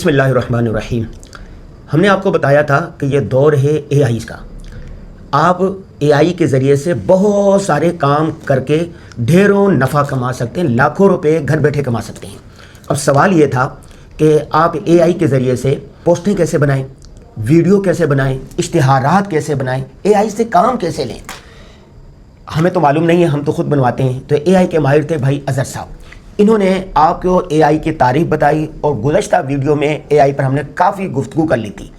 बिस्मिल्लाहिर्रहमानिर्रहीम। हमने आपको बताया था कि ये दौर है एआई का। आप एआई के ज़रिए से बहुत सारे काम करके ढेरों नफ़ा कमा सकते हैं, लाखों रुपए घर बैठे कमा सकते हैं। अब सवाल ये था कि आप एआई के ज़रिए से पोस्टें कैसे बनाएं, वीडियो कैसे बनाएं, इश्तिहारात कैसे बनाएं, एआई से काम कैसे लें। हमें तो मालूम नहीं है, हम तो खुद बनवाते हैं। तो एआई के माहिर थे भाई अज़हर साहब। इन्होंने आपको एआई की तारीफ बताई और गुज़श्ता वीडियो में एआई पर हमने काफ़ी गुफ्तगू कर ली थी,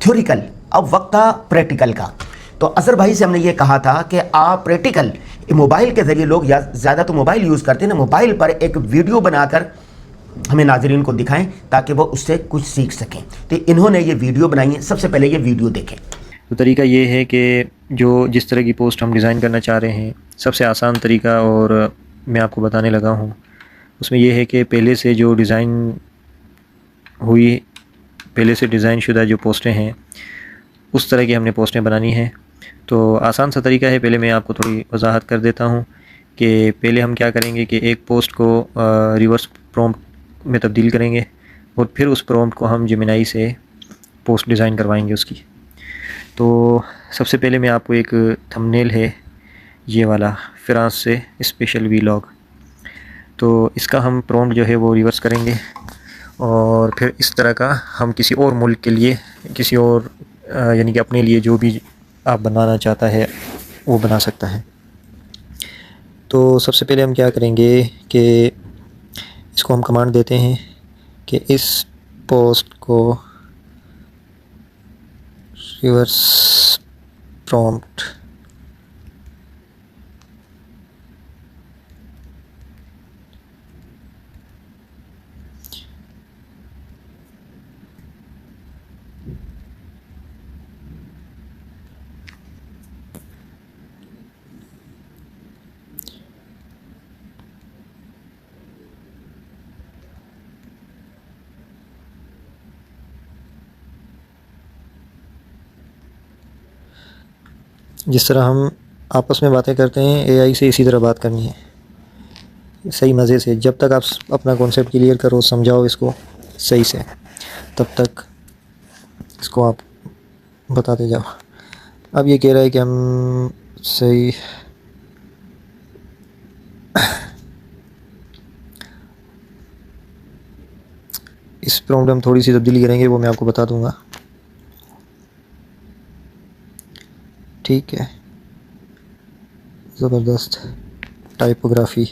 थ्योरिकल। अब वक्त था प्रैक्टिकल का। तो अज़हर भाई से हमने ये कहा था कि आप प्रैक्टिकल मोबाइल के ज़रिए, लोग ज़्यादा तो मोबाइल यूज़ करते हैं ना, मोबाइल पर एक वीडियो बनाकर हमें नाज़रीन को दिखाएं ताकि वो उससे कुछ सीख सकें। तो इन्होंने ये वीडियो बनाई है। सबसे पहले ये वीडियो देखें। तो तरीका ये है कि जो जिस तरह की पोस्ट हम डिज़ाइन करना चाह रहे हैं, सबसे आसान तरीका और मैं आपको बताने लगा हूँ, उसमें यह है कि पहले से डिज़ाइन शुदा जो पोस्टें हैं, उस तरह की हमने पोस्टें बनानी हैं। तो आसान सा तरीका है। पहले मैं आपको थोड़ी वजाहत कर देता हूँ कि पहले हम क्या करेंगे कि एक पोस्ट को रिवर्स प्रॉम्प्ट में तब्दील करेंगे और फिर उस प्रॉम्प्ट को हम जेमिनाई से पोस्ट डिज़ाइन करवाएंगे उसकी। तो सबसे पहले मैं आपको एक थंबनेल है ये वाला, फ्रांस से स्पेशल वीलॉग, तो इसका हम प्रॉम्प्ट जो है वो रिवर्स करेंगे और फिर इस तरह का हम किसी और मुल्क के लिए, किसी और यानी कि अपने लिए जो भी आप बनाना चाहता है वो बना सकता है। तो सबसे पहले हम क्या करेंगे कि इसको हम कमांड देते हैं कि इस पोस्ट को रिवर्स प्रॉम्प्ट जिस तरह हम आपस में बातें करते हैं, एआई से इसी तरह बात करनी है, सही मज़े से। जब तक आप अपना कॉन्सेप्ट क्लियर करो, समझाओ इसको सही से, तब तक इसको आप बताते जाओ। अब ये कह रहा है कि हम सही इस प्रॉम्प्ट हम थोड़ी सी तब्दीली करेंगे, वो मैं आपको बता दूंगा। ठीक है, ज़बरदस्त टाइपोग्राफी।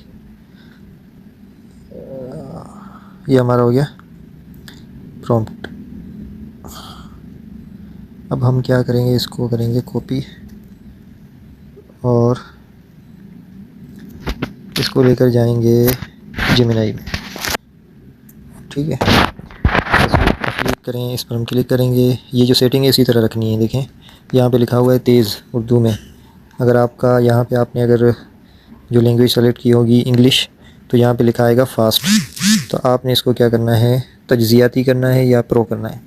ये हमारा हो गया प्रॉम्प्ट। अब हम क्या करेंगे, इसको करेंगे कॉपी और इसको लेकर जाएंगे जेमिनाई में। ठीक है, क्लिक करें, इस पर हम क्लिक करेंगे। ये जो सेटिंग है इसी तरह रखनी है। देखें यहाँ पे लिखा हुआ है तेज़ उर्दू में। अगर आपका यहाँ पे आपने अगर जो लैंग्वेज सेलेक्ट की होगी इंग्लिश, तो यहाँ पे लिखा आएगा फास्ट। तो आपने इसको क्या करना है, तज्ज़ियाती करना है या प्रो करना है।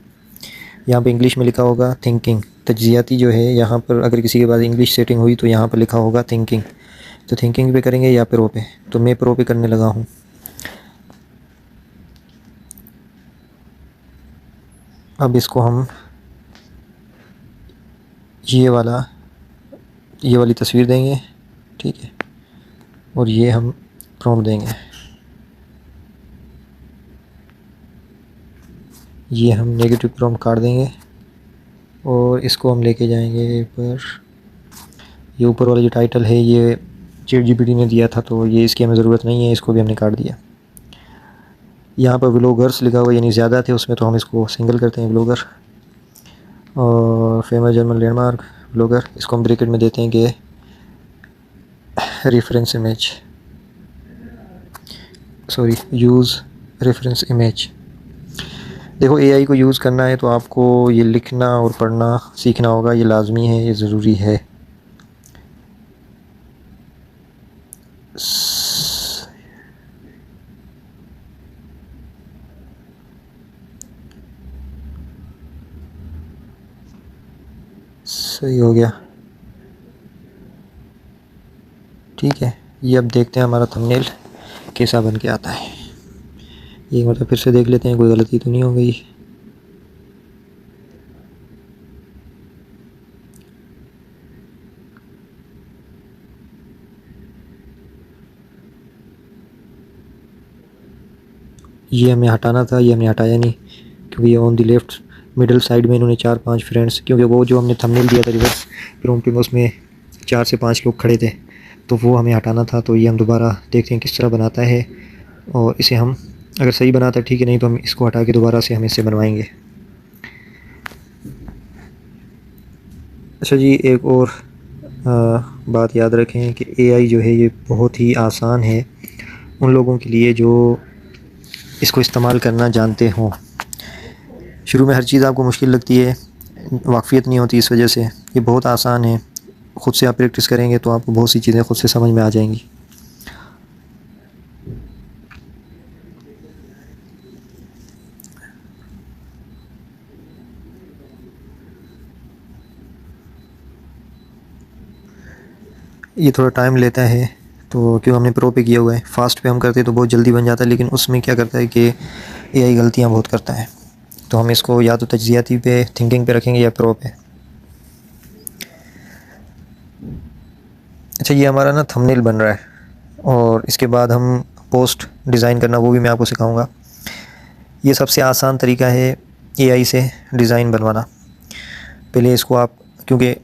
यहाँ पे इंग्लिश में लिखा होगा थिंकिंग। तज्ज़ियाती जो है यहाँ पर अगर किसी के पास इंग्लिश सेटिंग हुई तो यहाँ पर लिखा होगा थिंकिंग। तो थिंकिंग पे करेंगे या प्रो पे। तो मैं प्रो पे करने लगा हूँ। अब इसको हम ये वाली तस्वीर देंगे। ठीक है, और ये हम प्रॉम्प्ट देंगे। ये हम नेगेटिव प्रॉम्प्ट काट देंगे और इसको हम लेके जाएंगे पर ये ऊपर वाला जो टाइटल है ये चैट जीपीटी ने दिया था, तो ये इसकी हमें ज़रूरत नहीं है, इसको भी हमने काट दिया। यहाँ पर व्लॉगर्स लिखा हुआ यानी ज़्यादा थे उसमें, तो हम इसको सिंगल करते हैं व्लॉगर। और फेमस जर्मन लैंडमार्क व्लॉगर, इसको हम ब्रैकेट में देते हैं कि reference image, sorry use reference image. देखो एआई को यूज़ करना है तो आपको ये लिखना और पढ़ना सीखना होगा, ये लाजमी है, ये ज़रूरी है। सही हो गया। ठीक है, ये अब देखते हैं हमारा थंबनेल कैसा बन के आता है। ये मतलब फिर से देख लेते हैं कोई गलती तो नहीं हो गई। ये हमें हटाना था, ये हमने हटाया नहीं, क्योंकि ये on the left middle side में इन्होंने 4-5 फ्रेंड्स, क्योंकि वो जो हमने थंबनेल दिया था रिवर्स प्रॉम्प्ट में उसमें 4 से 5 लोग खड़े थे, तो वो हमें हटाना था। तो ये हम दोबारा देखते हैं किस तरह बनाता है, और इसे हम अगर सही बनाता है ठीक है, नहीं तो हम इसको हटा के दोबारा से हम इससे बनवाएंगे। अच्छा जी, एक और बात याद रखें कि एआई जो है ये बहुत ही आसान है उन लोगों के लिए जो इसको इस्तेमाल करना जानते हों। शुरू में हर चीज़ आपको मुश्किल लगती है, वाक़फ़ियत नहीं होती, इस वजह से ये बहुत आसान है। ख़ुद से आप प्रैक्टिस करेंगे तो आपको बहुत सी चीज़ें ख़ुद से समझ में आ जाएंगी। ये थोड़ा टाइम लेता है, तो क्यों हमने प्रो पे किया हुआ है। फास्ट पे हम करते तो बहुत जल्दी बन जाता है, लेकिन उसमें क्या करता है कि एआई गलतियाँ बहुत करता है। तो हम इसको या तो तज्ज़ियाती पे, थिंकिंग पे रखेंगे या प्रो पे। अच्छा, ये हमारा ना थंबनेल बन रहा है, और इसके बाद हम पोस्ट डिज़ाइन करना वो भी मैं आपको सिखाऊंगा। ये सबसे आसान तरीका है एआई से डिज़ाइन बनवाना। पहले इसको आप, क्योंकि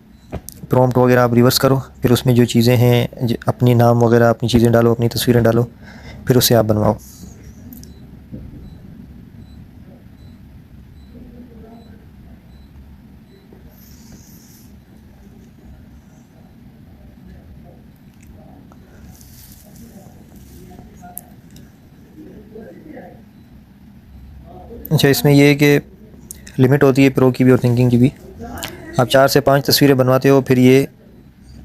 प्रॉम्प्ट वगैरह आप रिवर्स करो, फिर उसमें जो चीज़ें हैं अपनी नाम वगैरह अपनी चीज़ें डालो, अपनी तस्वीरें डालो, फिर उससे आप बनवाओ। अच्छा, इसमें ये है कि लिमिट होती है प्रो की भी और थिंकिंग की भी। आप 4 से 5 तस्वीरें बनवाते हो, फिर ये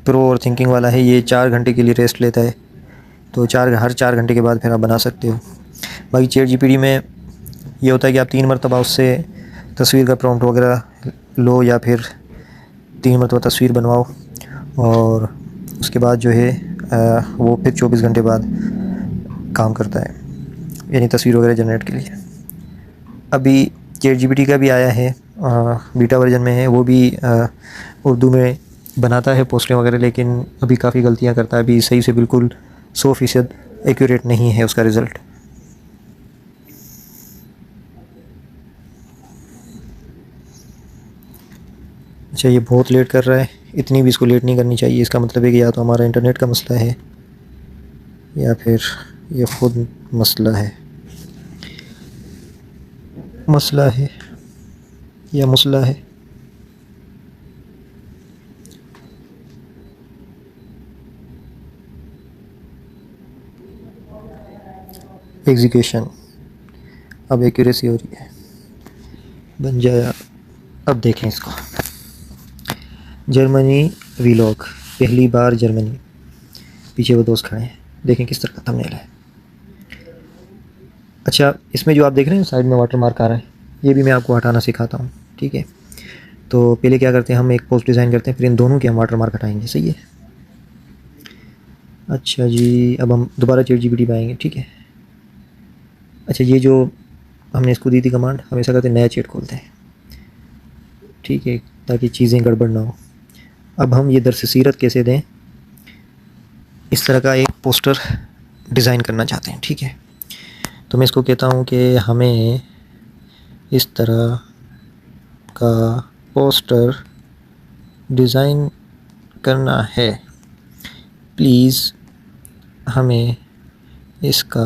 प्रो और थिंकिंग वाला है, ये 4 घंटे के लिए रेस्ट लेता है, तो हर 4 घंटे के बाद फिर आप बना सकते हो। बाकी चैट जीपीटी में ये होता है कि आप 3 मरतबा उससे तस्वीर का प्रॉम्प्ट वगैरह लो, या फिर 3 मरतबा तस्वीर बनवाओ, और उसके बाद जो है वो फिर 24 घंटे बाद काम करता है, यानी तस्वीर वगैरह जनरेट के लिए। अभी चैट जीपीटी का भी आया है, बीटा वर्जन में है, वो भी उर्दू में बनाता है पोस्टें वगैरह, लेकिन अभी काफ़ी गलतियां करता है, अभी सही से बिल्कुल 100% एक्यूरेट नहीं है उसका रिज़ल्ट। अच्छा, ये बहुत लेट कर रहा है, इतनी भी इसको लेट नहीं करनी चाहिए। इसका मतलब है कि या तो हमारा इंटरनेट का मसला है, या फिर ये ख़ुद मसला है या मसला है। एग्जीक्यूशन, अब एक्यूरेसी हो रही है, बन जाए। अब देखें इसको, जर्मनी वीलॉग, पहली बार जर्मनी, पीछे वो दोस्त खड़े हैं, देखें किस तरह का थंबनेल है। अच्छा, इसमें जो आप देख रहे हैं साइड में वाटर मार्क आ रहा है, ये भी मैं आपको हटाना सिखाता हूँ, ठीक है। तो पहले क्या करते हैं, हम एक पोस्ट डिज़ाइन करते हैं, फिर इन दोनों के हम वाटर मार्क हटाएंगे, सही है। अच्छा जी, अब हम दोबारा चैट जीपीटी पे आएंगे, ठीक है। अच्छा, ये जो हमने इसको दी थी कमांड, हमेशा करते हैं नया चैट खोलते हैं, ठीक है, ताकि चीज़ें गड़बड़ ना हो। अब हम ये दर्स सीरत कैसे दें, इस तरह का एक पोस्टर डिज़ाइन करना चाहते हैं, ठीक है। तो मैं इसको कहता हूँ कि हमें इस तरह का पोस्टर डिज़ाइन करना है, प्लीज़ हमें इसका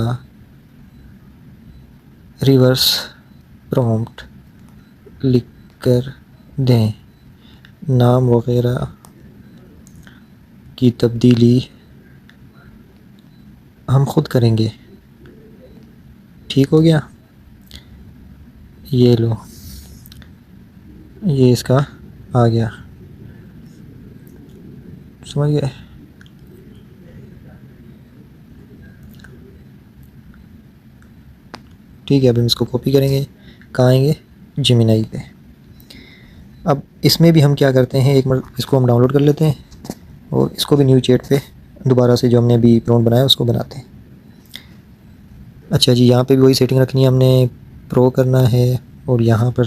रिवर्स प्रॉम्प्ट लिख कर दें, नाम वगैरह की तब्दीली हम खुद करेंगे। ठीक हो गया, ये लो, ये इसका आ गया, समझ गए। ठीक है, अब हम इसको कॉपी करेंगे, कहाँ आएंगे, जेमिनी पे। अब इसमें भी हम क्या करते हैं, एक मिनट इसको हम डाउनलोड कर लेते हैं, और इसको भी न्यू चैट पे दोबारा से जो हमने अभी प्रॉम्प्ट बनाया उसको बनाते हैं। अच्छा जी, यहाँ पे भी वही सेटिंग रखनी है, हमने प्रो करना है, और यहाँ पर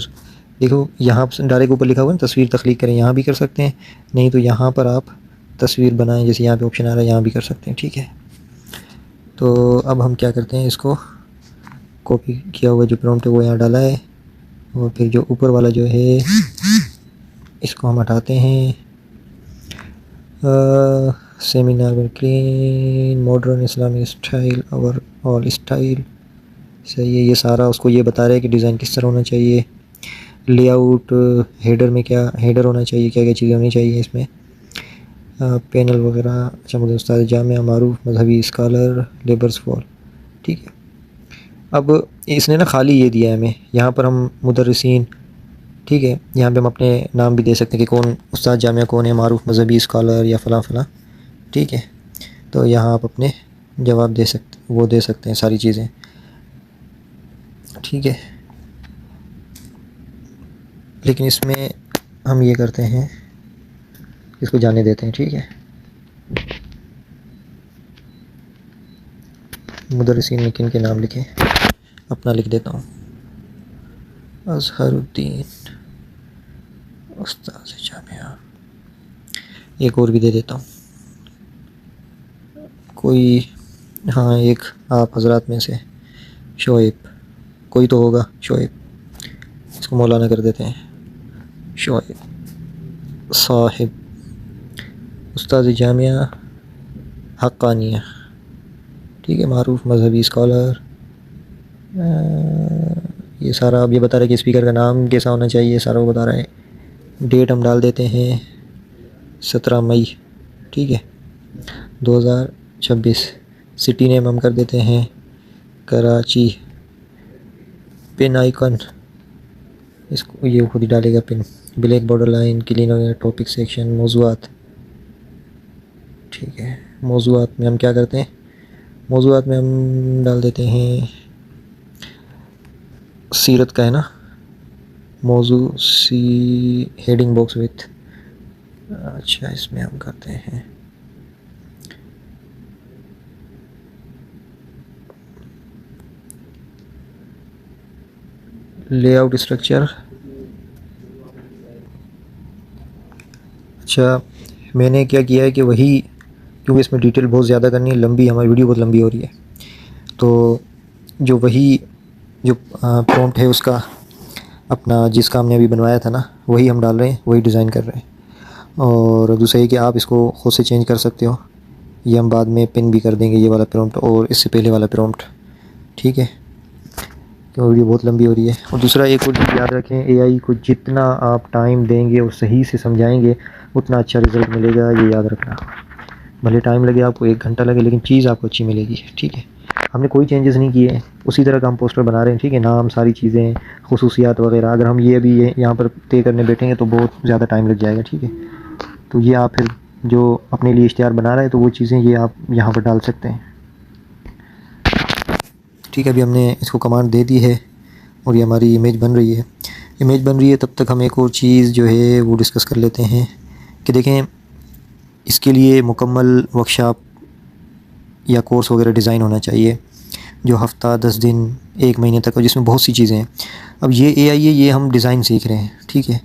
देखो, यहाँ डायरेक्ट ऊपर लिखा हुआ है तस्वीर तख्लीक करें, यहाँ भी कर सकते हैं, नहीं तो यहाँ पर आप तस्वीर बनाएं, जैसे यहाँ पे ऑप्शन आ रहा है, यहाँ भी कर सकते हैं, ठीक है। तो अब हम क्या करते हैं, इसको कॉपी किया हुआ जो प्रॉम्प्ट है वो यहाँ डाला है, और फिर जो ऊपर वाला जो है इसको हम हटाते हैं। सेमिनार में क्लीन मॉडर्न इस्लामिक स्टाइल और ऑल स्टाइल, सही है। ये सारा उसको ये बता रहा है कि डिज़ाइन किस तरह होना चाहिए, लेआउट, हेडर में क्या हेडर होना चाहिए, क्या क्या चीज़ें होनी चाहिए इसमें, पैनल वगैरह। अच्छा, मुझे उस्ताद जामिया, मारूफ मजहबी स्कॉलर, लेबर्स फॉल, ठीक है। अब इसने ना खाली ये दिया है हमें, यहाँ पर हम मुदर्रिसीन, ठीक है, यहाँ पे हम अपने नाम भी दे सकते हैं कि कौन उस्ताद जामिया कौन है, मारूफ मजहबी स्कॉलर या फ़लाँ फ़लाँ, ठीक है। तो यहाँ आप अपने जवाब दे सकते, वो दे सकते हैं सारी चीज़ें, ठीक है। लेकिन इसमें हम ये करते हैं, इसको जाने देते हैं, ठीक है। मुदर्रिसीन में किन के नाम लिखें, अपना लिख देता हूँ, अज़हरुद्दीन उस्ताद जामिया। एक और भी दे देता हूँ कोई, हाँ एक आप हजरात में से शोएब, कोई तो होगा शोएब, इसको मौलाना कर देते हैं, शोएब साहिब उस्ताद जामिया हक्कानिया, ठीक है, मारूफ मजहबी स्कॉलर। ये सारा अब ये बता रहा है कि स्पीकर का नाम कैसा होना चाहिए, सारा वो बता रहा है। डेट हम डाल देते हैं 17 मई, ठीक है, 2026। सिटी नेम हम कर देते हैं कराची। पिन आइकन, इसको ये खुद ही डालेगा pin. Black border line, clean वगैरह, टॉपिक सेक्शन, मौज़ूआत, ठीक है। मौज़ूआत में हम क्या करते हैं, मौज़ूआत में हम डाल देते हैं सीरत का है ना मौजू, सी हेडिंग बॉक्स विथ, अच्छा इसमें हम करते हैं लेआउट स्ट्रक्चर। अच्छा, मैंने क्या किया है कि वही, क्योंकि इसमें डिटेल बहुत ज़्यादा करनी है, लंबी हमारी वीडियो बहुत लंबी हो रही है, तो जो वही जो प्रॉम्प्ट है उसका अपना जिसका हमने अभी बनवाया था ना, वही हम डाल रहे हैं, वही डिज़ाइन कर रहे हैं। और दूसरा ये कि आप इसको खुद से चेंज कर सकते हो, ये हम बाद में पिन भी कर देंगे, ये वाला प्रॉम्प्ट और इससे पहले वाला प्रॉम्प्ट, ठीक है, तो वीडियो बहुत लंबी हो रही है। और दूसरा एक और चीज़ याद रखें, एआई को जितना आप टाइम देंगे और सही से समझाएंगे उतना अच्छा रिज़ल्ट मिलेगा, ये याद रखना। भले टाइम लगे आपको, 1 घंटा लगे, लेकिन चीज़ आपको अच्छी मिलेगी, ठीक है। हमने कोई चेंजेस नहीं किए, उसी तरह का हम पोस्टर बना रहे हैं, ठीक है, नाम, सारी चीज़ें, खुसूसियात वगैरह। अगर हम ये अभी यहाँ पर तय करने बैठेंगे तो बहुत ज़्यादा टाइम लग जाएगा, ठीक है। तो ये आप फिर जो अपने लिए इश्तिहार बना रहे हैं तो वो चीज़ें ये आप यहाँ पर डाल सकते हैं, ठीक है। अभी हमने इसको कमांड दे दी है और ये हमारी इमेज बन रही है। इमेज बन रही है, तब तक हम एक और चीज़ जो है वो डिस्कस कर लेते हैं कि देखें, इसके लिए मुकम्मल वर्कशॉप या कोर्स वगैरह डिज़ाइन होना चाहिए, जो हफ़्ता 10 दिन 1 महीने तक, और जिसमें बहुत सी चीज़ें हैं। अब ये एआई है, ये हम डिज़ाइन सीख रहे हैं, ठीक है।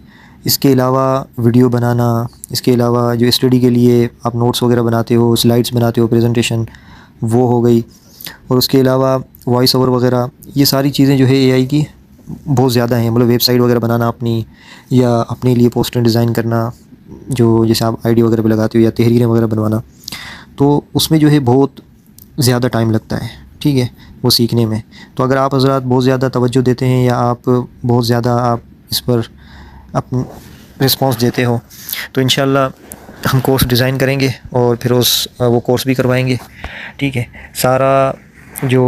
इसके अलावा वीडियो बनाना, इसके अलावा जो स्टडी के लिए आप नोट्स वगैरह बनाते हो, स्लाइड्स बनाते हो, प्रेजेंटेशन, वो हो गई। और उसके अलावा वॉइस ओवर वगैरह, ये सारी चीज़ें जो है एआई की बहुत ज़्यादा हैं। मतलब वेबसाइट वगैरह बनाना अपनी, या अपने लिए पोस्टर डिज़ाइन करना, जो जैसे आप आईडी वगैरह पे लगाते हो, या तहरीरें वगैरह बनवाना, तो उसमें जो है बहुत ज़्यादा टाइम लगता है, ठीक है, वो सीखने में। तो अगर आप हज़रात बहुत ज़्यादा तवज्जो देते हैं, या आप बहुत ज़्यादा आप इस पर अपना रिस्पांस देते हो, तो इंशाल्लाह हम कोर्स डिज़ाइन करेंगे और फिर वो कोर्स भी करवाएंगे, ठीक है। सारा जो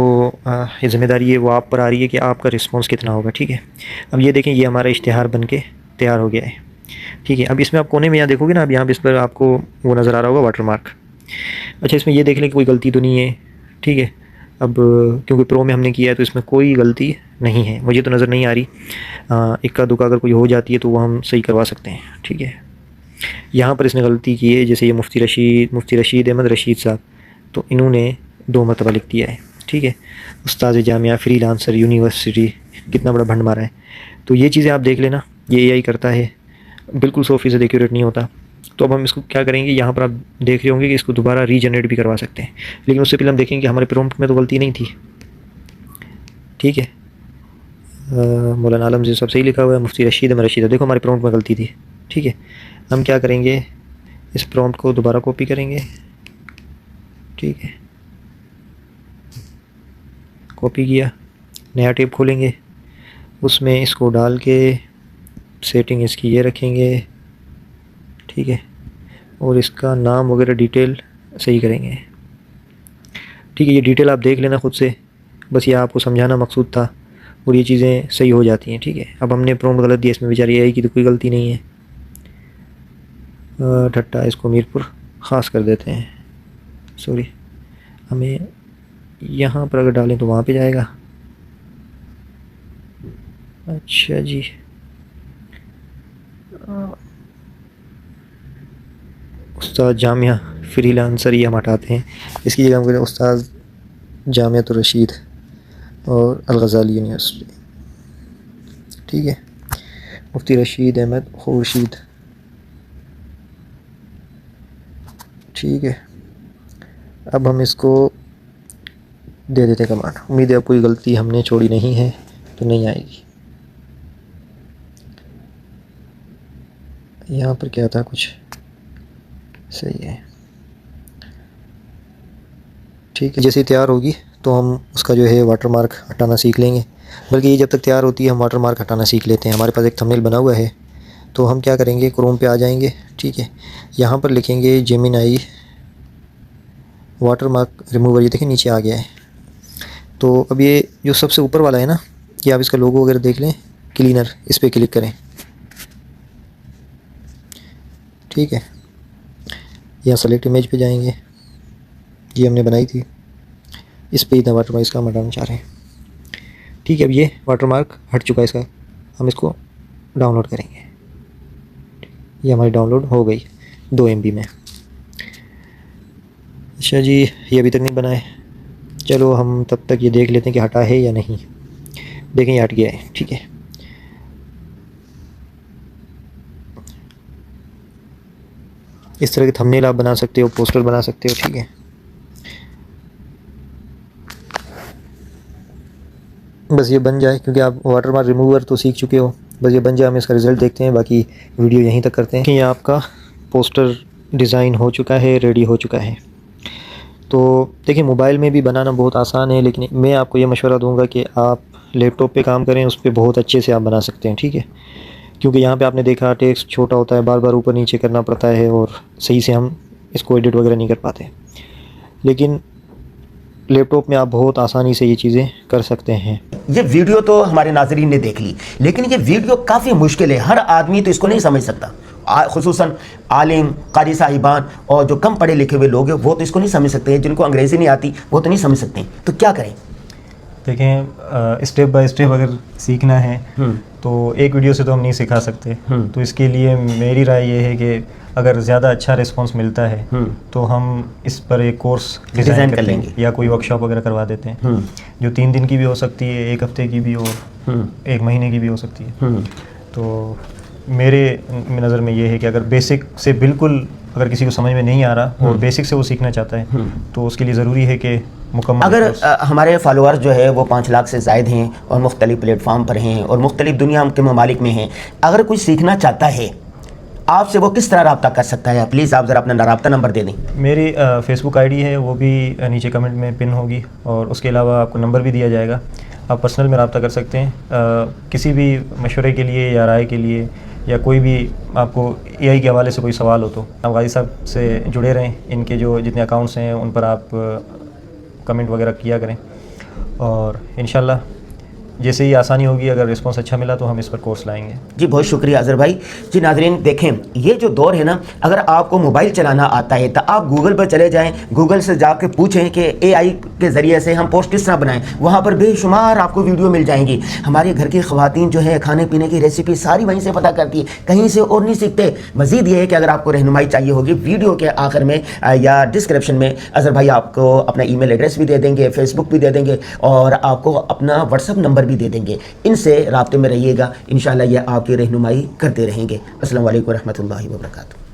ये ज़िम्मेदारी है वो आप पर आ रही है कि आपका रिस्पांस कितना होगा, ठीक है। अब ये देखें, ये हमारा इश्तिहार बन के तैयार हो गया है, ठीक है। अब इसमें आप कोने में यहाँ देखोगे ना, अब यहाँ पे इस पर आपको वो नज़र आ रहा होगा वाटर मार्क। अच्छा, इसमें ये देख लें कि कोई गलती तो नहीं है, ठीक है। अब क्योंकि प्रो में हमने किया है तो इसमें कोई गलती नहीं है, मुझे तो नज़र नहीं आ रही। इक्का दुक्का अगर कोई हो जाती है तो वो हम सही करवा सकते हैं, ठीक है। यहाँ पर इसने गलती की है, जैसे ये मुफ्ती रशीद अहमद रशीद साहब, तो इन्होंने 2 मरतबा लिख दिया है, ठीक है। उस्ताद जामिया फ्रीलांसर यूनिवर्सिटी, कितना बड़ा भंड मारा है। तो ये चीज़ें आप देख लेना, ये एआई करता है, बिल्कुल 100% एक्यूरेट नहीं होता। तो अब हम इसको क्या करेंगे, यहाँ पर आप देख रहे होंगे कि इसको दोबारा रीजनरेट भी करवा सकते हैं, लेकिन उससे पहले हम देखेंगे कि हमारे प्रॉम्प्ट में तो गलती नहीं थी। ठीक है। मौलाना आलम जी सब सही लिखा हुआ है, मुफ्ती रशीद अहमद रशीद। देखो हमारे प्रॉम्प्ट में गलती थी, ठीक है। हम क्या करेंगे, इस प्रॉम्प्ट को दोबारा कॉपी करेंगे, ठीक है। कॉपी किया, नया टैब खोलेंगे, उसमें इसको डाल के सेटिंग इसकी ये रखेंगे, ठीक है। और इसका नाम वगैरह डिटेल सही करेंगे, ठीक है। ये डिटेल आप देख लेना खुद से, बस ये आपको समझाना मकसूद था, और ये चीज़ें सही हो जाती हैं, ठीक है। अब हमने प्रॉम्प्ट गलत दिया, इसमें बेचारी AI की तो कोई गलती नहीं है। ठट्टा इसको मीरपुर ख़ास कर देते हैं, सॉरी। हमें यहाँ पर अगर डालें तो वहाँ पे जाएगा। अच्छा जी, उस्ताद जामिया फ्रीलांसर ये हम हटाते हैं, इसकी जगह हम कहते हैं उस्ताद जामियात रशीद और अल-गज़ाली यूनिवर्सिटी, ठीक है। मुफ्ती रशीद अहमद खुर्शीद, ठीक है। अब हम इसको दे देते हैं कमांड। उम्मीद है कोई गलती हमने छोड़ी नहीं है तो नहीं आएगी। यहाँ पर क्या था, कुछ सही है, ठीक है। जैसे तैयार होगी तो हम उसका जो है वाटरमार्क हटाना सीख लेंगे, बल्कि ये जब तक तैयार होती है हम वाटरमार्क हटाना सीख लेते हैं। हमारे पास एक थंबनेल बना हुआ है, तो हम क्या करेंगे, क्रोम पे आ जाएंगे, ठीक है। यहाँ पर लिखेंगे जेमिनी वाटरमार्क रिमूवर, ये देखिए नीचे आ गया है। तो अब ये जो सबसे ऊपर वाला है ना, कि आप इसका लोगो वगैरह देख लें, क्लीनर, इस पर क्लिक करें, ठीक है। यहाँ सेलेक्ट इमेज पे जाएंगे, ये हमने बनाई थी, इस पे इतना वाटरमार्क इसका हम हटाना चाह रहे हैं, ठीक है। अब ये वाटरमार्क हट चुका है इसका, हम इसको डाउनलोड करेंगे। ये हमारी डाउनलोड हो गई 2 MB में। अच्छा जी, ये अभी तक नहीं बना है, चलो हम तब तक ये देख लेते हैं कि हटा है या नहीं। देखें ये हट गया है, ठीक है। इस तरह के थंबनेल आप बना सकते हो, पोस्टर बना सकते हो, ठीक है। बस ये बन जाए, क्योंकि आप वाटरमार्क रिमूवर तो सीख चुके हो, बस ये बन जाए, हम इसका रिज़ल्ट देखते हैं। बाकी वीडियो यहीं तक करते हैं कि ये आपका पोस्टर डिज़ाइन हो चुका है, रेडी हो चुका है। तो देखिए मोबाइल में भी बनाना बहुत आसान है, लेकिन मैं आपको ये मशवरा दूंगा कि आप लैपटॉप पे काम करें, उस पर बहुत अच्छे से आप बना सकते हैं, ठीक है। क्योंकि यहाँ पे आपने देखा टेक्स्ट छोटा होता है, बार बार ऊपर नीचे करना पड़ता है, और सही से हम इसको एडिट वगैरह नहीं कर पाते। लेकिन लैपटॉप में आप बहुत आसानी से ये चीज़ें कर सकते हैं। ये वीडियो तो हमारे नाज़रीन ने देख ली, लेकिन ये वीडियो काफ़ी मुश्किल है, हर आदमी तो इसको नहीं समझ सकता। खुसूसन आलिम, कारी साहिबान और जो कम पढ़े लिखे हुए लोग हैं वो तो इसको नहीं समझ सकते हैं, जिनको अंग्रेज़ी नहीं आती वो तो नहीं समझ सकते। तो क्या करें? देखें, स्टेप बाय स्टेप अगर सीखना है तो एक वीडियो से तो हम नहीं सिखा सकते। तो इसके लिए मेरी राय ये है कि अगर ज़्यादा अच्छा रिस्पांस मिलता है तो हम इस पर एक कोर्स डिज़ाइन कर लेंगे, या कोई वर्कशॉप वगैरह करवा देते हैं, जो 3 दिन की भी हो सकती है, 1 हफ्ते की भी, और 1 महीने की भी हो सकती है। तो मेरे नज़र में ये है कि अगर बेसिक से बिल्कुल अगर किसी को समझ में नहीं आ रहा और बेसिक से वो सीखना चाहता है तो उसके लिए ज़रूरी है कि मुकम्मल अगर हमारे फॉलोअर्स जो है वो 5 लाख से ज़ायद हैं और मुख्तलिफ प्लेटफॉर्म पर हैं और मुख्तलिफ दुनिया के ममालिक में हैं, अगर कोई सीखना चाहता है आपसे वो किस तरह रब्ता कर सकता है? प्लीज़ आप ज़रा अपना रब्ता नंबर दे दें। मेरी फेसबुक आईडी है, वो भी नीचे कमेंट में पिन होगी, और उसके अलावा आपको नंबर भी दिया जाएगा, आप पर्सनल में रब्ता कर सकते हैं। किसी भी मशवरे के लिए या राय के लिए, या कोई भी आपको AI के हवाले से कोई सवाल हो तो आप गाजी साहब से जुड़े रहें। इनके जो जितने अकाउंट्स हैं उन पर आप कमेंट वगैरह किया करें, और इंशाल्लाह जैसे ही आसानी होगी, अगर रिस्पांस अच्छा मिला तो हम इस पर कोर्स लाएंगे। जी बहुत शुक्रिया अज़हर भाई। जी नाज़रीन देखें, ये जो दौर है ना, अगर आपको मोबाइल चलाना आता है तो आप गूगल पर चले जाएं, गूगल से जाके पूछें कि AI के ज़रिए से हम पोस्ट किस तरह बनाएं, वहाँ पर बेशुमार आपको वीडियो मिल जाएंगी। हमारे घर की ख़वातीन जो है खाने पीने की रेसिपी सारी वहीं से पता करती है, कहीं से और नहीं सीखते। मज़ीद ये है कि अगर आपको रहनुमाई चाहिए होगी, वीडियो के आखिर में या डिस्क्रिप्शन में अज़हर भाई आपको अपना ईमेल एड्रेस भी दे देंगे, फेसबुक भी दे देंगे, और आपको अपना व्हाट्सअप नंबर भी दे देंगे। इनसे राब्ते में रहिएगा, इंशाअल्लाह ये आपकी रहनुमाई करते रहेंगे। अस्सलाम वालेकुम रहमतुल्लाहि व बरकातुहू।